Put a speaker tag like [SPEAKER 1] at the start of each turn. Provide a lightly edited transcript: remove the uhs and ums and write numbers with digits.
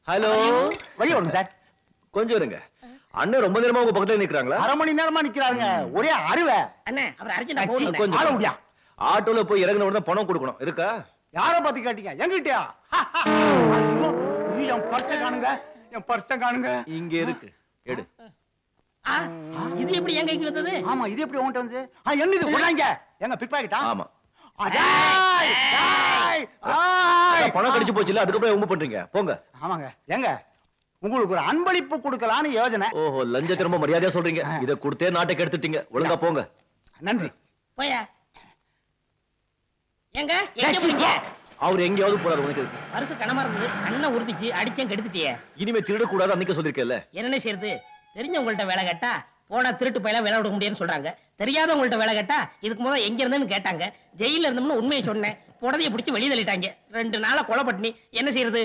[SPEAKER 1] Hello.
[SPEAKER 2] வழி விடுங்க sir.
[SPEAKER 1] கொஞ்சம் இருங்க. அண்ணன் ரொம்ப நேரமா உங்க பக்கத்துல நிக்கிறாங்களா?
[SPEAKER 2] அரை மணி நேரமா நிக்கிறாருங்க. ஒரே அருவை.
[SPEAKER 3] அண்ணே அவர் அர்ஜென்ட் போன்
[SPEAKER 1] கொஞ்சம்
[SPEAKER 2] ஆள முடியா.
[SPEAKER 1] ஆட்டோல போய் இறங்கின உடனே பணம் கொடுக்கணும். இருக்கா?
[SPEAKER 2] யார பத்தி கேட்டீங்க? எங்கிட்டயா? என் பர்ஸ காணுங்க. என் பர்ஸ காணுங்க.
[SPEAKER 1] இங்க இருக்கு. எடு.
[SPEAKER 3] இது எப்படி எங்க கைக்கு வந்தது?
[SPEAKER 2] ஆமா, இது எப்படி உன்கிட்ட வந்து? என்ன இது கொள்ளாங்க? எங்க பிக் பாக்கெட்டா?
[SPEAKER 1] ஆமா.
[SPEAKER 2] அடேய்! டேய்! ஆய்!
[SPEAKER 1] பணம் கடிச்சு போச்சுல, அதுக்கப்புறம் உங்க பண்றீங்க? போங்க.
[SPEAKER 2] ஆமாங்க. எங்க உங்களுக்கு ஒரு அன்பளிப்பு கொடுக்கலான்னு யோசனை.
[SPEAKER 1] ஓஹோ, லஞ்ச திரும்ப மரியாதையா சொல்றீங்க. இத கொடுத்தே நாட்டை கெடுத்துட்டீங்க. ஒழுங்கா போங்க.
[SPEAKER 2] நன்றி.
[SPEAKER 3] போயா. எங்க எங்க போறீங்க?
[SPEAKER 1] அவர் எங்கயாவது போறாரு. உனக்கு
[SPEAKER 3] பரிசு கனமா இருந்தது. அண்ணன் உறுதிச்சு அடிச்சேன் கெடுத்துட்டியே.
[SPEAKER 1] இனிமே திருட கூடாது அன்னைக்கு சொல்லிருக்கேல்ல.
[SPEAKER 3] என்ன செய்யறது? தெரிஞ்சவங்கள்ட்ட வேலை கேட்டா போனா திருட்டு பையல வேலை விட முடியும்னு சொல்றாங்க. தெரியாதவங்கள்ட்ட வேலை கேட்டா இதுக்கு முதல்ல எங்க இருந்தேன்னு கேட்டாங்க. ஜெயில இருந்தோம்னு உண்மையை சொன்னேன். புடதையை பிடிச்சி வெளியே தள்ளிட்டாங்க. 2 நாளா கொலை பட்டினி. என்ன செய்யறது?